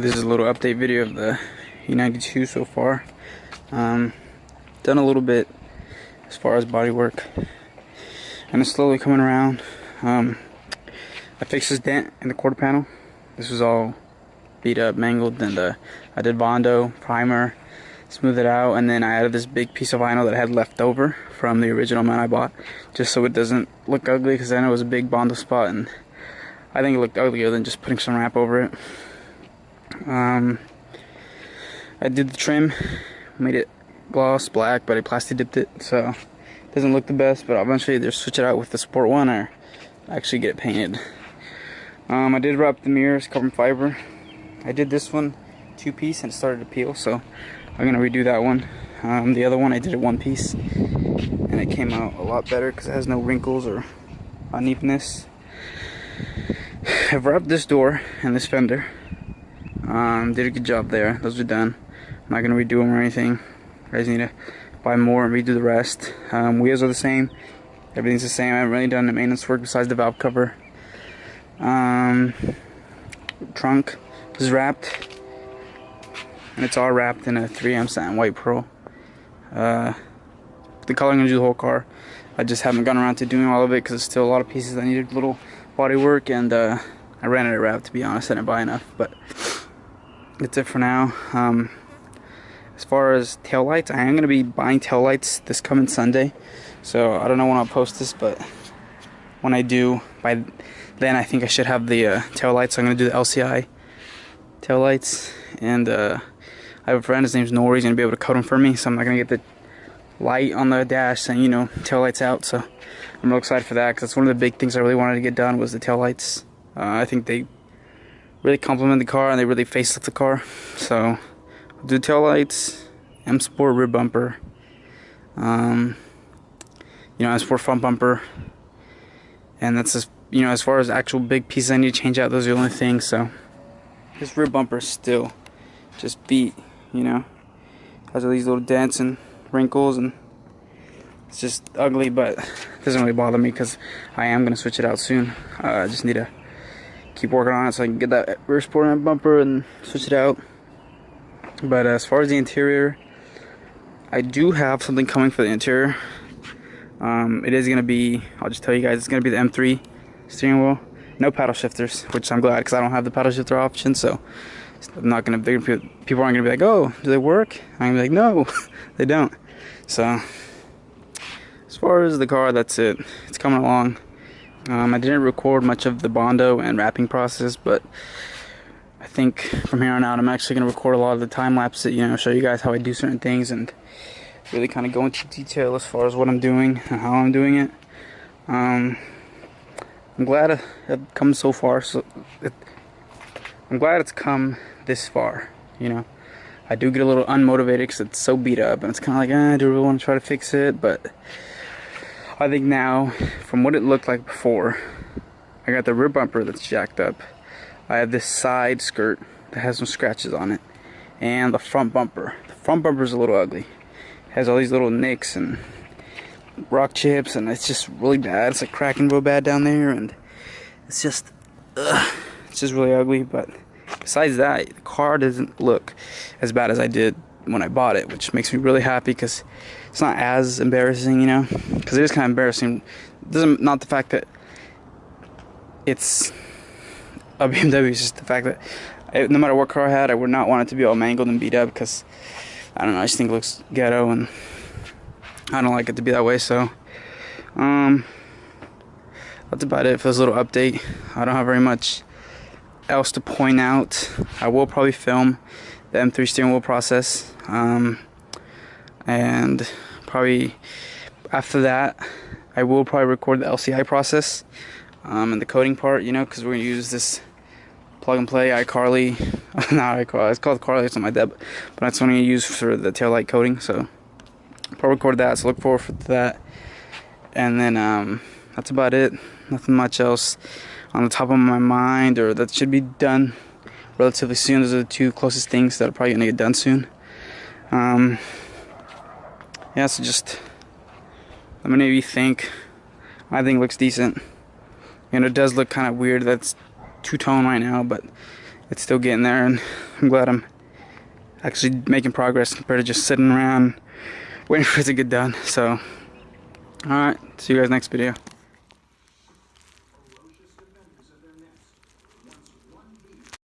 This is a little update video of the E92 so far. Done a little bit as far as body work, and it's slowly coming around. I fixed this dent in the quarter panel. This was all beat up, mangled, and I did Bondo, primer, smooth it out, and then I added this big piece of vinyl that I had left over from the original mount I bought, just so it doesn't look ugly, because I know it was a big Bondo spot, and I think it looked uglier than just putting some wrap over it. I did the trim, made it gloss black, but I plastic dipped it, so it doesn't look the best, but I'll eventually either switch it out with the Sport One or actually get it painted. I did wrap the mirrors, carbon fiber. I did this one 2-piece and it started to peel, so I'm gonna redo that one. The other one I did it 1-piece, and it came out a lot better because it has no wrinkles or unevenness. I've wrapped this door and this fender. Did a good job there. Those are done. I'm not gonna redo them or anything. You guys need to buy more and redo the rest. Wheels are the same. Everything's the same. I haven't really done the maintenance work besides the valve cover. Trunk is wrapped, and it's all wrapped in a 3M satin white pearl. The color I'm gonna do the whole car. I just haven't gotten around to doing all of it because there's still a lot of pieces that needed little body work, and I ran out of wrap, to be honest. I didn't buy enough, but that's it for now. As far as taillights, I am going to be buying taillights this coming Sunday, so I don't know when I'll post this, but when I do, by then I think I should have the taillights. So I'm going to do the LCI taillights, and I have a friend, his name's Nori, he's going to be able to coat them for me, so I'm not going to get the light on the dash saying, you know, taillights out. So I'm real excited for that, because that's one of the big things I really wanted to get done was the taillights. I think they really complement the car, and they really facelift the car. So I'll do taillights, M Sport rear bumper, M Sport front bumper, and that's just, as far as actual big pieces I need to change out, those are the only things. So this rear bumper is still just beat, has all these little dents and wrinkles, and it's just ugly, but it doesn't really bother me because I am going to switch it out soon. I just need to keep working on it so I can get that rear sport end bumper and switch it out. But as far as the interior, I do have something coming for the interior. It is going to be, I'll just tell you guys, it's going to be the M3 steering wheel. No paddle shifters, which I'm glad, because I don't have the paddle shifter option, so I'm not going to, people aren't going to be like, oh, do they work? I'm going to be like, no, they don't. So as far as the car, that's it. It's coming along. I didn't record much of the Bondo and wrapping process, but I think from here on out I'm actually going to record a lot of the time lapse, show you guys how I do certain things and really kind of go into detail as far as what I'm doing and how I'm doing it. I'm glad I've come so far. I'm glad it's come this far. I do get a little unmotivated because it's so beat up, and it's kind of like, do I really want to try to fix it? But I think now, from what it looked like before, I got the rear bumper that's jacked up. I have this side skirt that has some scratches on it, and the front bumper. The front bumper is a little ugly. It has all these little nicks and rock chips, and it's just really bad. It's like cracking real bad down there, and it's just really ugly. But besides that, the car doesn't look as bad as I did when I bought it, which makes me really happy, because it's not as embarrassing, because it is kind of embarrassing. Not the fact that it's a BMW, it's just the fact that no matter what car I had, I would not want it to be all mangled and beat up, because I don't know, I just think it looks ghetto, and I don't like it to be that way. So that's about it for this little update. I don't have very much else to point out. I will probably film the M3 steering wheel process, and probably after that I will probably record the LCI process and the coating part, because we're going to use this plug and play iCarly, not iCarly, it's called Carly or something like that, but that's what I'm going to use for the taillight coating. So I'll probably record that, so look forward to that. And then that's about it. Nothing much else on the top of my mind, or that should be done relatively soon. Those are the two closest things that are probably gonna get done soon. Yeah, so just let me know what you think. I think it looks decent. It does look kind of weird that's two-tone right now, but it's still getting there, and I'm glad I'm actually making progress compared to just sitting around waiting for it to get done. So, alright, see you guys next video.